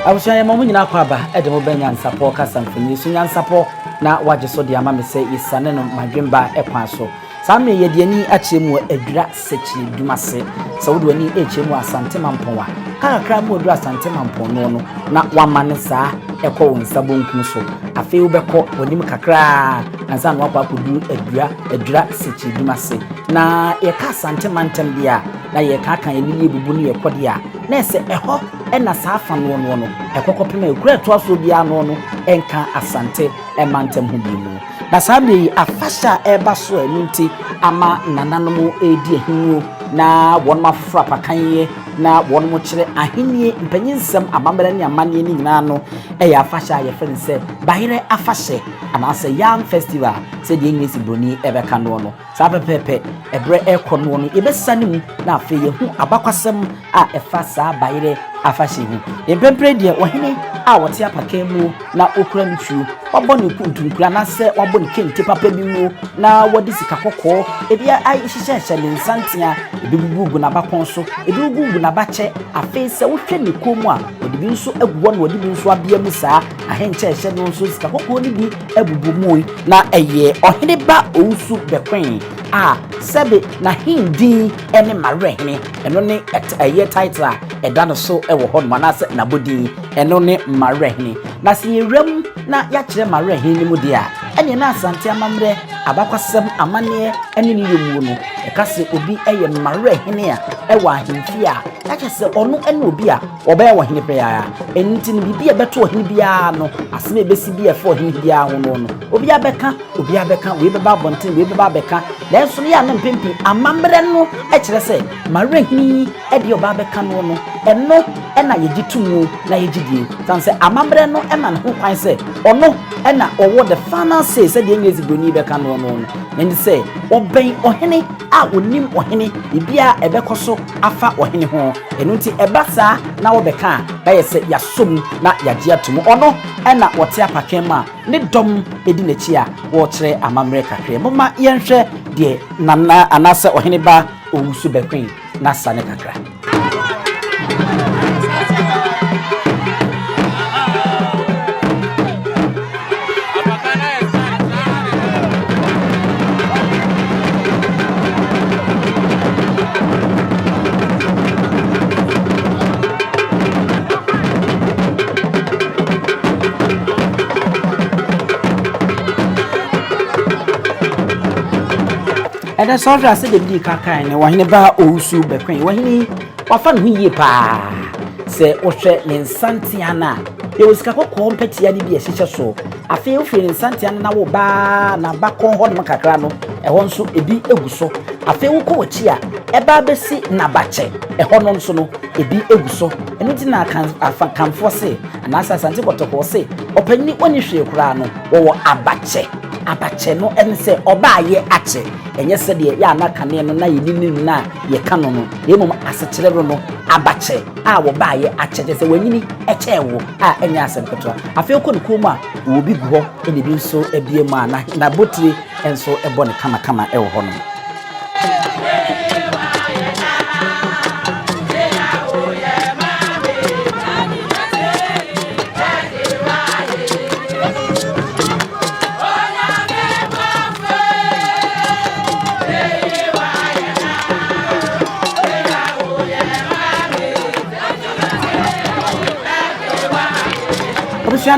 Abusua ya mamu nyina kwaba ede mo NYANSAPO kasa mfini so NYANSAPO na waje so de ama me se isane no madwemba ekwan so samme ye de ani ache mu adura sekyere dumase sawdo ani eche mu Asante mamponwa kakra mu adura Asante mampon no na wamane saa ekọ wonsa bonkum so afei wobekọ onim kakra ansa no akwa kodu adura sekyere dumase na ye ka Asante mantem dia na ye ka kan elili bubu ne ye kode a na ese eho ena safa no ekokopema ekura to aso bia no enka Asante emantem ho bi mu na sabe afasha eba so enunti ama nananom edi ehinu na won mafra pakanye na won mo kire ahenie mpanyinsem abambere ne amane ni nyina no eya afasha ye fen se bahire afashe anase yam festival se de English broni ebeka no sa pepepe ebre ekono no ebesane na afi ye hu abakwasem a efasa bahire afashe hu empempre de ohene a wote apakemu na okura mitru wabone kuntunkura na se wabone kente papa bi mu na wodi sika kokko ebia ai hihye le nsantia ebibugu na bakon so ebibugu na bache afi se wohwe ne komu a wodi bi nso aguwo na wodi bi nso abia mu saa ahenche hye no nso sika kokko ni bi abubu mu na eye ohene ba ousu bekwen a sebe na hindi ene marehene eno ne eye title a eda no so ewo ho no na se na bodi eno ne marehene na se yewram na ya kire marehene mu dia ene na Asante amamre abakwasem amane ene ne yemu no ekase obi eye marehene a ewa ahemfi a ya kese ono ene obi a oba ewa hene pe ya enti ne bibia beto hene bia no aseme besi bia fo hene bia ho no obi abeka we beba bonten we beba beka na so ya na mpempi amamre no e kire se marehene e de oba beka no eno ena yegitumu na yegidie sanse amamre no ema ne ho kwan se ono ena owo the final say said the English broni beka no and say oben ohene a onim ohene bibia ebekoso afa ohene ho enunti ebasa na wo beka ba yese yasom na yagye atomo ono ena wote apakema ne dom edi nachi a wo kire amamre kakre moma yenhwe de nana anase ohene ba owusu bekwen na sane kakra Eda sofra se de bi kakan ne wahene ba ousu bekwen wahene wafa no yie pa se ohwe ne nsantia na e osika kokko mpatia ne bi ehyeche so afi ofre ne nsantia na wo ba na bakon ho no kakra no eho nso ebi eguso afi wo ko wachi a eba besi na bache eho no nso no ebi eguso eno ti na kan kanfo se na Asante kotoko se opani oni hwe kura no wo abache no ense oba ye ache enye se de ya na kane no na yinini na ye kano no emom asekere no abache a wo ba ye ache se wanyini eche wo a enya asempeto afi ko ne komu a wo bi gu ho ene bi nso ebie mu ana na botire enso ebo ne kama ewo ho no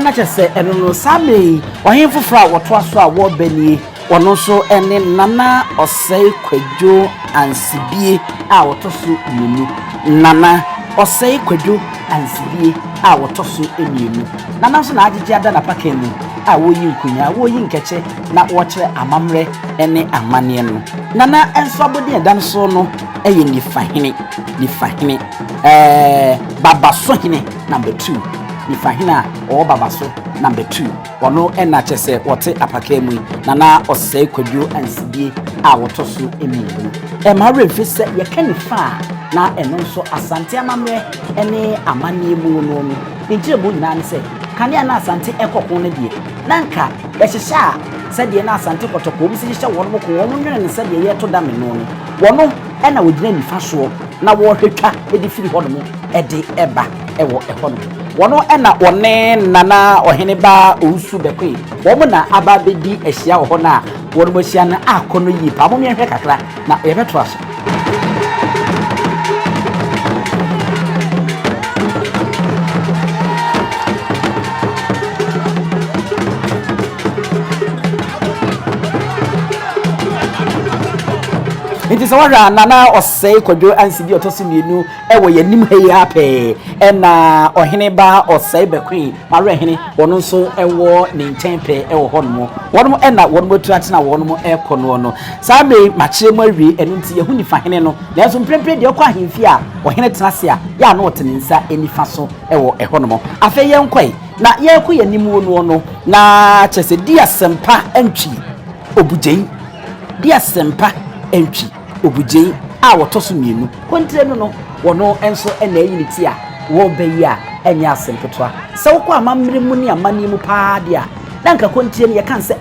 na chese eno no sabe ohin fufura woto aso a wo bani wono so ene nana Osei kwadwo ansibie a woto so enu nana Osei kwadwo ansibie a woto so enu nana so na agege ada na pakemu a woyi nkunya woyi nkeche na wo kire amamre ene amane no nana enso abodi edan so no eye ni fahene baba so hene number 2 Nifahina or babaso number 2 wono ena chese wote apakemu nana Osei kwadwo ansibie a woto so emi ma refise ye kanifa na eno nso Asante amamre ene amane mu no nje bo nyina ne se kane na Asante ekokon ne die nanka ehihya se die na Asante kotoko bi se hihya wono ko wono nwene ne se die ye to da me no wono ena wogina nifa so na wo hwetwa edi firi hono edi eba ewo ehono wono ena one nana ohene ba osu bekwe wo mo na aba bedi ahia wo ho na wono mo hia na akono yi pa mo me hwe kakra na ye beto aso Nti so wahwa nana Osei kwadwo ansibi otoso mienu ewo yanim heyi hape na ohene ba Osei bekwe mare hene wono nso ewo ne ntempe ewo hono wono na wono motu atena wono ekono no saa me machire mu awie enu nti yehu nifa hene no nanso mprempre de okwa ahemfi a ohene tenase a ya na otene nsa enifa so ewo ehono afa yenkwai na yeku yanim wono no na chese dia sempa antwi obugyen dia sempa antwi obugyen a wotoso mienu kontre no wono enso na yiniti a wo bayi a enya asempetwa se wokọ amamre mu ni amani mu paa dia na nka kontre ne yekan se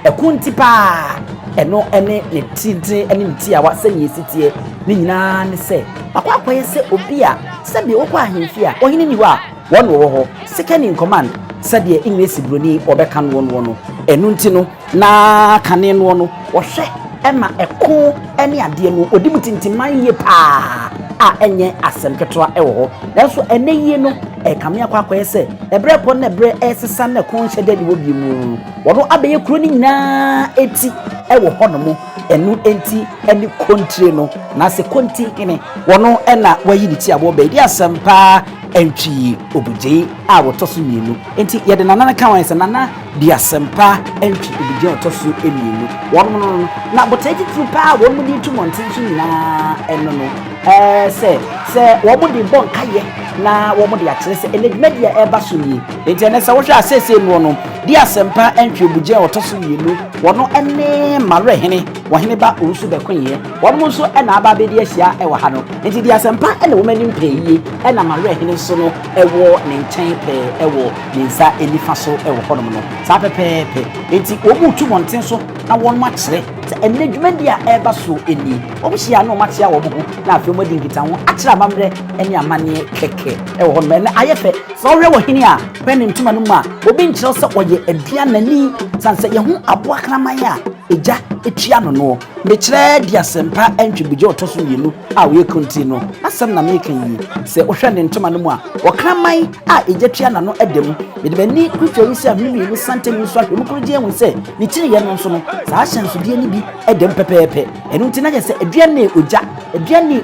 ekunti paa eno ene ne tintin ene nti a wasanyi sitie ni nyina ne se akwakoye se obi a se bi wokọ ahemfi a ohine ni wa wono wo ho second in command sade English broni obeka no wono enu nti no na kane no wono wo hwe ema eko ene ade no odimutintiman ye pa a enye asemketwa ewo ho nanso ene yie no kame akwakoye se ebre po na ebre esesa na ko nhyede de wo bi mu wono abeye kuro ni nyina eti ewo ho no mu enu enti eni kontre no na se konti ene wono ena wayi ni ti abo be di asempa entwi obugye a wotoso mienu enti yede nana kan wan se nana di asempa entwi obugye wotoso emienu wono no na botaji trupa wono di tumontin so nyina eno no se wo mo di bon kaye na wo mo di akyere se enedmedia eba so ni enti ene se wo hwa asese no no di asempa entwi obugye wotoso mienu wono ene mare hene wo hene ba orusu bekonye wono so ena aba be di ahia e wo ha no enti di asempa ene wo manim peye ena mare hene so no ewo ne nchen pe ewo ninsa enifa so ewo honom no sa pepepe enti obu tumonten so na won ma kire enedwumadia eba so eni obhia na o ma tia wo bo na afi mo di nkita ho akira amamre eni amane keke ewo honom na ayefe so hwe wo hini a penim tuma no ma obi nkire so oye adua nani sanse ye hu aboa kramaya eja etua no me kire dia sempa entwibuje otoso mienu a we continue asem na me kan yi se ohwe ne ntoma no mu a wokraman a eja tua na no edem me de bani kutwa si a mienu sante mi so ahwe mukuru je hu se ni kire ye no nso no saa hyenso de ni bi edem pepepe enu ntina je se aduane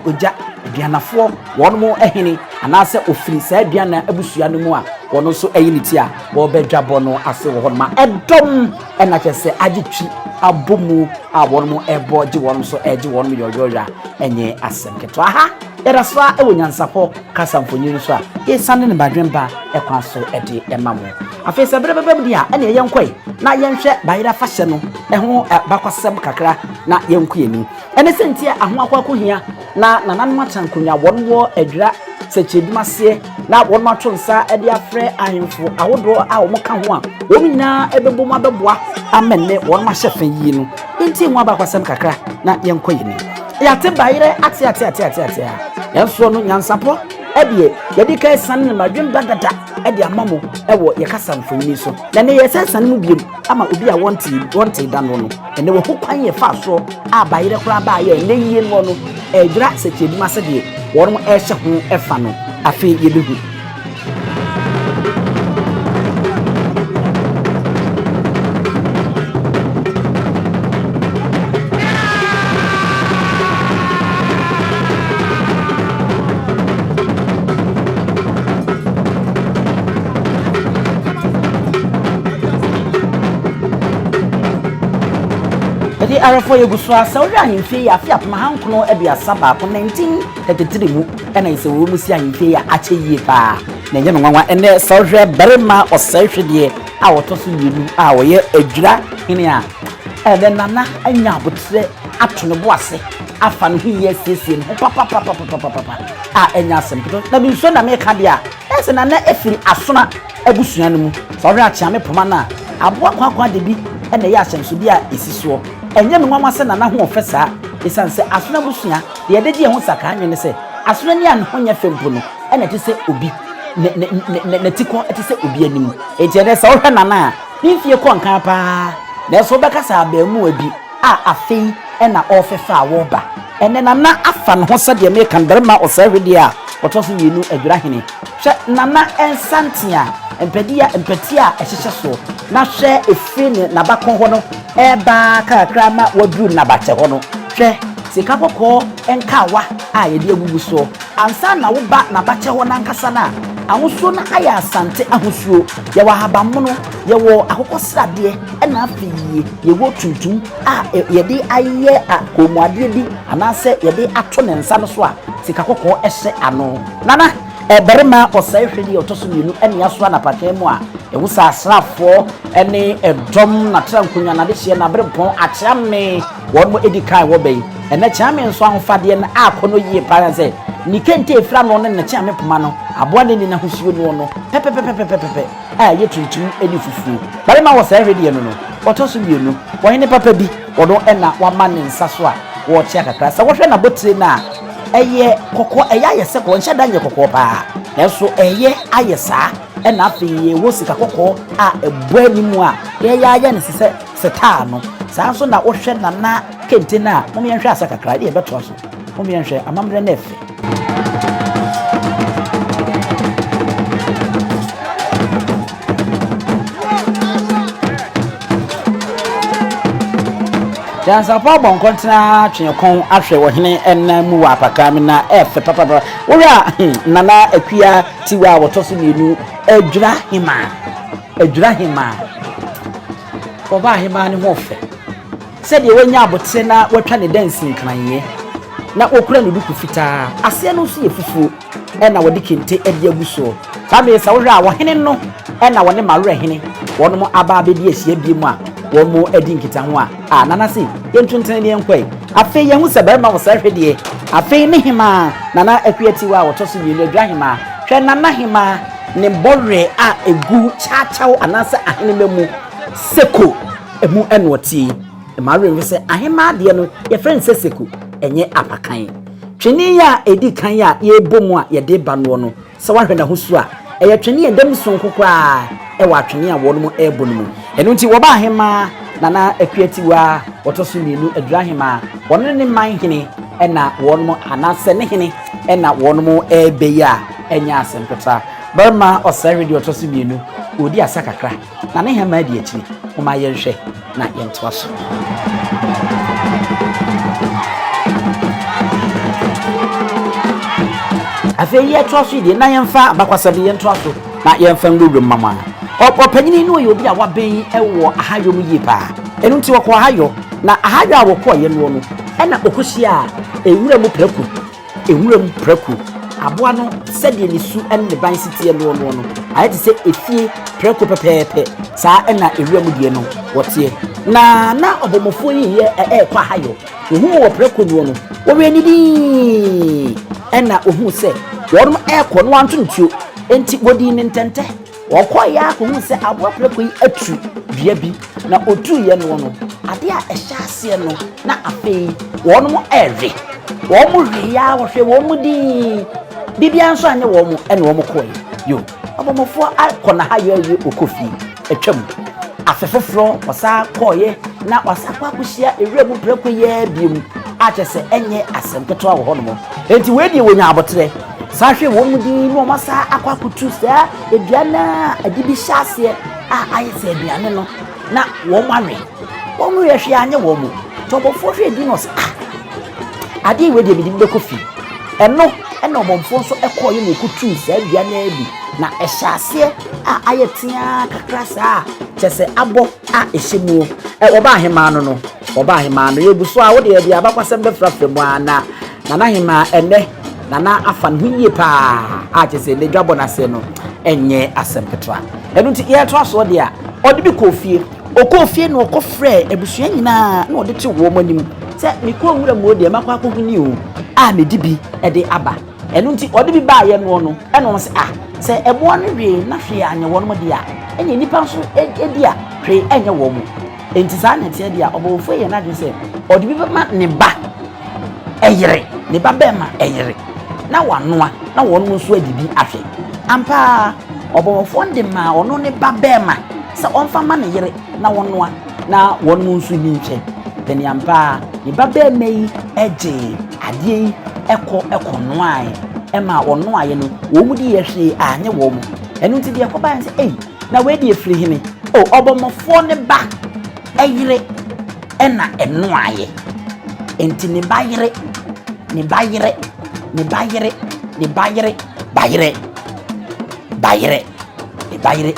oja aduanafo won mo ehene anase ofiri saa aduana abusua no mu a wono so eyiniti a wo bedwabo no ase wo hon ma edom ena kese agitwi abomu a won mo eboje won so eje won mo yoyoya enye asemketo aha eraswa ewo nyansapo kasamfonyi so a yesane ne badwemba ekwa so ede emamo afese brebebem dia ene yenkwai na yenhwe bayira fahye no eho bakwasem kakra na yenkuyeni ene sentia aho akwakohia na nananum atankonya won wo adwira Sekyerene na won ma twonsa e de afre ahemfo awodo a wo ka ho a wo nyina ebebom abeboa amenne won ma hyefen yi no enti nwa bakwasem kakra na yenkoyeni yate bayire ate yenso no nyansapo ebie yedi kai san ne madwem bagada ede amamo ewo yekasa mfoni so na ne yesensan mu biem ama obi a wonti da no ene wo kwan ye fa so a bayire kura ba ye ne yie no no Ejura Sekyerene asede won mo ehye ho efa no afi yebehu arafo yegusua sawri ahemfie ya afia pama hankono aduasa ba ko 1933 mu ena ise wo musi ahemfie ya ache yie pa na enye nwanwa ene sawri Barima Osei hwedie a wotoso yilu a wo ye Ejurahene a ede nana anya abotre atono bo ase afa no hiye siesie no papa a enya asem kito na bi nso na me ka dia ese nana efiri asona abusua no mu sawri achiame poma na aboa kwakwa de bi ena ye ahyemso bi a esisuo enye me nwa se nana ho ofesa esanse asona busua de yede die ho saka anwene se asona ni an ho nya fempo no ena te se obi ne tiko ete se obi anim enti ene se wohwe nana ni fie ko nkan pa na so beka sa ba mu abi afei ena ofefa wo ba ene nana afa no se de me kan Barima Osei Hwedie a otoso mienu Ejurahene hwe nana Asante a empedia empatia ehyehyɛ so na hwe efine na bakon ho no eba kakra ma waduru na bache ho no hwe sika kokɔ enkawa a yede agugu so ansa na wo ba na bache ho na nkasa na ahosuo na aya Asante ahosuo ye wa habamono ye wo akokɔsrade na afiye ye wo tuntum a yede aye akomuade bi anase yede ato ne nsa no so a sika kokɔ ehye ano nana Barima Osei Hwedie otoso mienu ene aso na patwe mu a ewusa asrafo ene edom na trankunya na de hye na berepon akyame won mo edikai wo bei ene kyame nso ahofade na akono yie pa se ni kente efra no ne kyame poma no aboa ne ni na hosuo no no pepepepepepepe ye tuntum eni fufu Barima Osei Hwedie no otoso mienu wo ne papa bi wodo ena wama ne nsa so a wo kye kakra sa wo hwe na botire na eye kokko aye se ko nhyɛ da nye kokko pa enso eye aye saa na afi wo sika kokko a ebua ni mu a ye ne se seta no saa so na wo hwɛ na kente na mo me hwɛ asa kakra de beto so mo me hwɛ amamre na efe NYANSAPO bon kontra twekon ahwe wo hene enna mu wa apaka me na efe papa wura nana akua tiwa wotoso mienu Ejurahene oba hema ne hofe se de wanya abote na watwa ne dance nkranye na okura ne duku fita ase no so ye fufu na wode kente ade aguso sabe sa wura wo hene no na wone mawura hene wono mo aba abedi ahia biemu a womo adi nkita ho a nana se yentunten ne enkwai afei yehu se Barima Osei Hwedie afei ne hema nana akuatiwa a wotoso mienu Ejurahene hwe nana hema ne borre a egu chachaw anasa ahene memu seko emu enoti mare we se ahema de no ye friend se seko enye apakan twene ya edi kan ya ye bomu a ye de ba no no se wahwe na hosu a eye twene ye dem sonkokwa e wa twene a wono mu ebo no mu enu nti wo ba ahema nana akuatiwa wotoso mienu Ejurahene wono ne man hene ena wono mu anase ne hene ena wono mu ebe ya enya asempeta Barima Osei Hwedie otoso mienu odi asa kakra na ne hema di achi uma yenhwe na yentoa so afei ye toa so di na yemfa abakwasa bi yentoa so na yemfa ngudum mama opanyini no ye obi a waben ewo ahayo mu yipa enu nti wokọ ahayo na ahayo a wokọ ye no no ena okohia ewura mu praku aboa no sɛde ni su ne ban sitie no ayɛ se efie preko pepepe saa na ewura mu die no wɔte na obomofo yi ye kwa hayo ohu wɔ preko no wo we ni di na ohu se wɔn ɛkɔ no antontuo enti wodi ne ntente wɔkɔ ya ko hu se aboa preko yi atu dua bi na otu ye no ade a ɛhyɛ ase no na afei wɔn mo ɛwe wɔn mo hwea wɔhwɛ wɔn mo di bibia nso anye wo mu ene wo mu koyi yo abomofo akona ha yo awie okofi atwam afefofro wasa koye na wasa kwakuhia ewura mu preko ye biem achese enye asempeto a wo ho no enti we die wonya abotre sa hwe wo mu di no masa akwakutu sa eduana adibi hyase a ayese eduane no na wo mu ye hwe anye wo mu tobofo hwe di no ade we die bi di kofi eno obomfo so ekoye no kutu sa bia na bi na ehyase a ayetia kakra sa chese abo a ehyemu oba ahema no yebuso a wo de bia abakwasem be frafremu ana nana hema ene nana afan huye pa a chese le dwabo na se no enye asempetwa enu nti ye to aso de a ode bi kofie okofie no okofre ebusua nyina na ode te wo manim se miko wura mu de makwa akoguni o a medibi ede aba enu nti ode bi ba ye no eno se se ebo no hwe na hwe anya wo no de a enye nipa nso edi a hwe enye wo mu enti sa na tie de a obofo ye na dwe se ode bi ma ne ba eyere ne ba be ma eyere na wanoa na wonu nso adidi ahwe ampa obomofo ndema ono ne babema se onfa ma ne yere na wonoa na wonu nso ni nche tani ampa ni babema yi eje ade yi ekonoae ema wonoae no wo mu di yehwe anye wo mu enu nti de ekoba nse na we di efiri hini obomofo ne ba eyire ena enoae enti ne bayire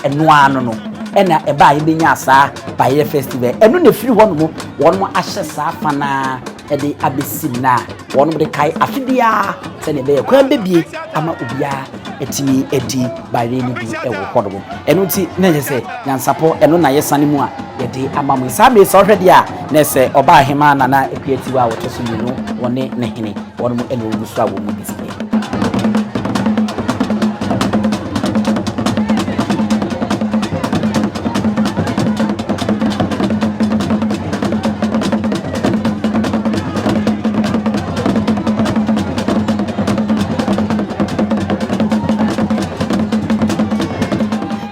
enoa no ena eba ibenya asa bayire festival enu ne firi ho no won ahye saa fana ede abesina won de kai afidia se ne be kwa bebie ama obia etimi edi bayire ni bi ewo hodo enu ti na je se nyansapo enu na yesane mu a yede ama mu sabe so hwede a na se oba ahema na na epietiwa woto so mu no wone ne hene won mu enu ogusu a wo mu display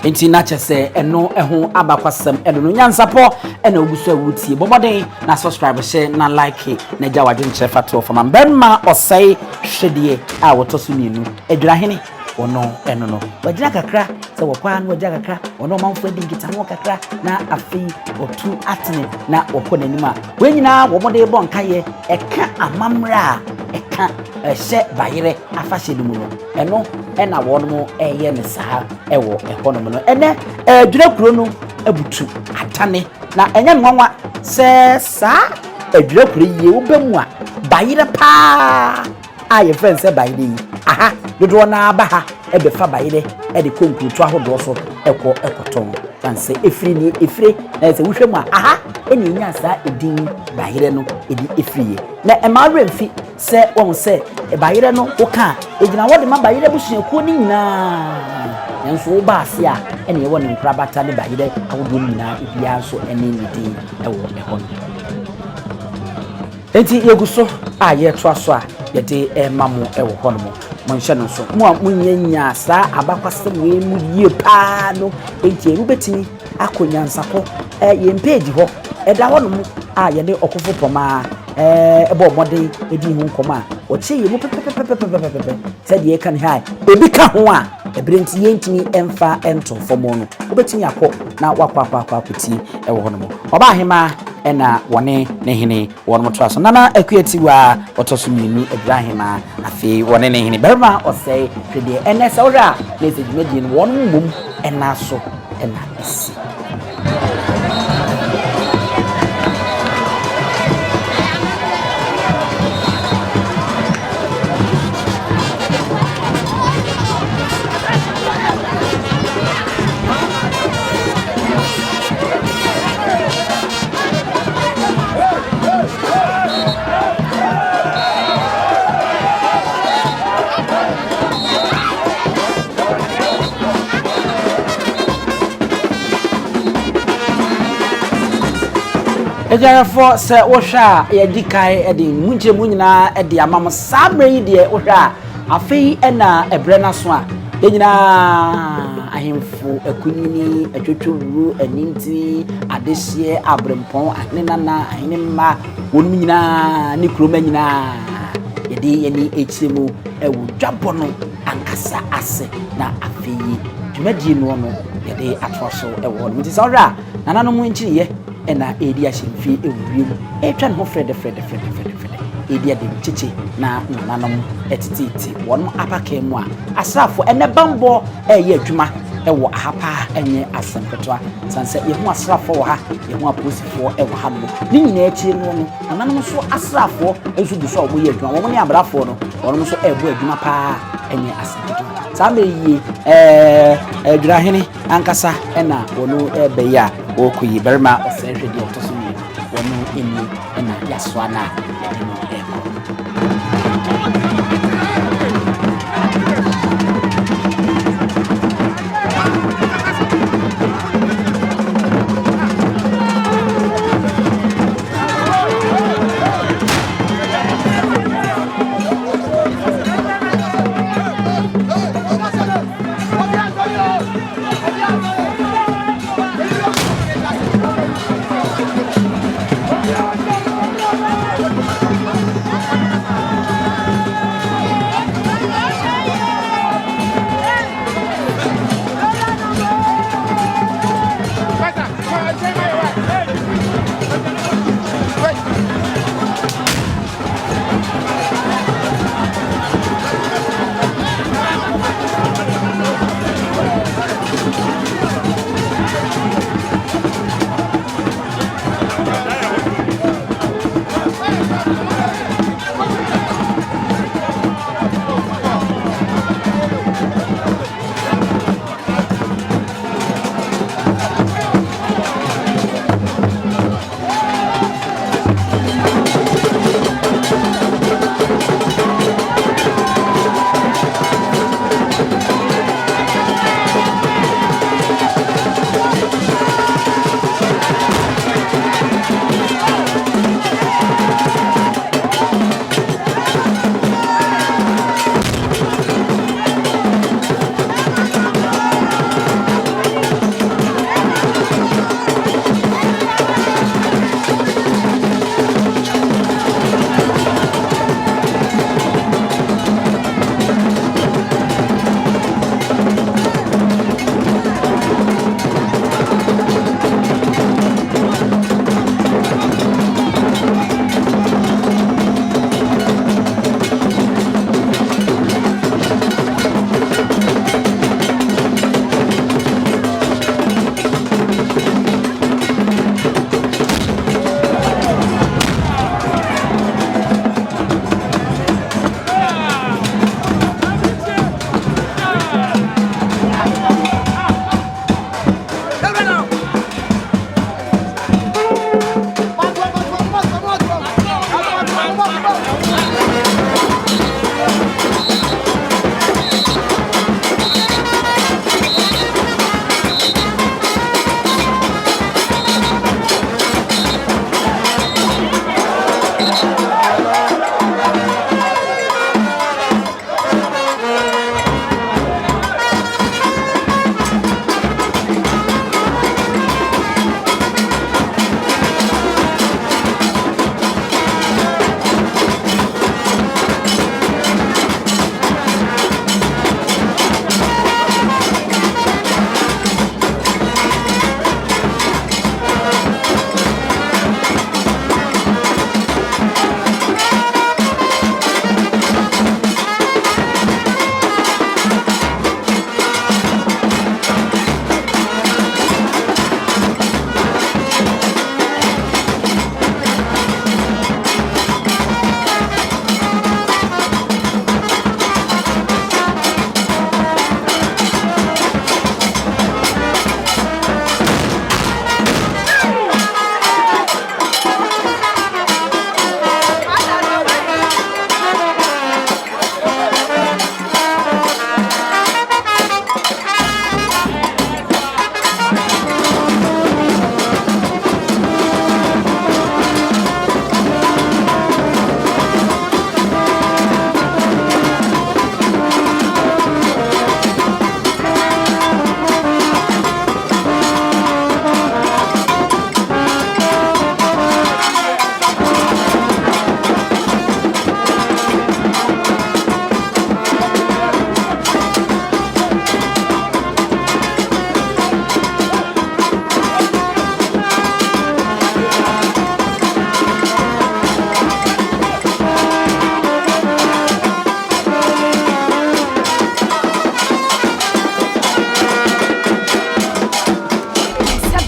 enti na chese eno eho abakwasem eno no nyansapo ena ogusu awutie bomoden na subscribe share na like na jawadwe nchefa to for Barima Osei Hwedie a wotoso mienu Ejurahene ono eno no wajira kakra se wokwa no wajira kakra ono manfo edi ngita ho kakra na afei otu atene na wokọ nanima wenyina womode bo nkaye eka amamra eka ehye bayire afahye dum no eno ena wono eye ne saa ewo ehonom no ene adwurakuro no abutu atane na enye nwanwa se saa adwurakuro ye wobemu a bayire pa aye friend se bayire yi aha dodo na abaha ebefa bayire e de konkutu ahodo so ekoton fanse efire na se wohwemu a aha eni nya saa edin bayire no edi efiriye na emawre mfi se won se bayire no woka ejina wode ma bayire busuakuo ni nyina nso wo ba ase a eni ewo ne nkrabata ne bayire ahodo nyina ebia so eni nidi ewo ehon enti yeguso a ye to aso a yede mamu ewo hono monhye no so mo a munyanya saa abakwasem we mu yie pa no enti erubetini akonyansapo ye page ho eda ho no mu a yede okofo poma ebo omode edi hu nkoma o che ye mu pepepepepepepe said ye kan hai ebi ka ho a ebrenti yentini emfa ento fomo no obetini akọ na wakwa akuti ewo ho no oba ahema ena wone ne hene won moto aso nana akuetiwa otoso minu Ejurahene afi wone ne hene Barima Osei Hwedie ene sawra message medin won mum ena so ena esi Ejurahene se wohwa ye dikai edi munche munyina edi amam sabre yi de wohwa afei ena ebre na so a yenyina ahemfo akunyini atwotwuru aninti adehye abrempon anenana ahenema wonum nyina ni kroma nyina yedi yeni echiremu ewu dwabono ankasa ase na afei dwumadi no no yedi atwoso ewo no nti sawra nananom nchiriye ena edi ahemfie ewuriem etwa ne ho frede edi ade chichi na nananom etititi won apaka mu a asrafo ene bambo eye adwuma ewo ahapa enye asempetoa sanse yehu asrafo wo ha yehu aposifo ewo ha no ni nyina echi no no nananom so asrafo enso du so oboye adwuma wo ne abrafo no won so ebo adwuma pa enye asempetoa sabe yi Ejurahene ankasa ena wono ebe ya okuyi Barima Osei Hwedie otoso mi wono eni ena yaswana eno ebo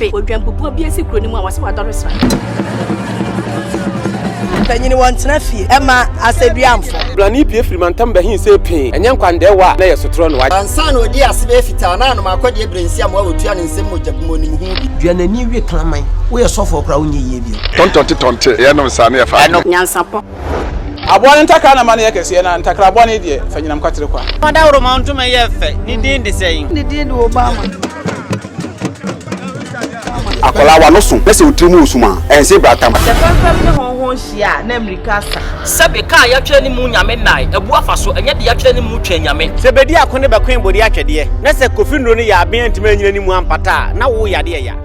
afe odwampupu bi esi kuro ni mu a wase wadoresra Panyini wantena fie ema aseduamfo blani pie frimantam behin se pin enye nkwande wa na yesotro no wa ansa na odi asebe fita na no makode brensi am wa wotua ne nsem mojabumo hu duanani wie klaman wo ye sofo kra wo nyeye bi tontonte ye no sane ya fa NYANSAPO Abone ntaka na mane yakese na ntakra abone de fanyinam kwatere kwa Mada woro ma ntuma ye fe ni din de sey ni din de Obama akola wa no so pese otrimu osuma ense bratam the perfect honhon hia na Amerikasa sabe ka ya twere ni mu nyame nai ebu afaso enye de ya twere ni mu twa nyame sebedi akone be kwen bodi atwede na se kofi nro ni ya aben ntima nyina ni mu ampata na wo yade ya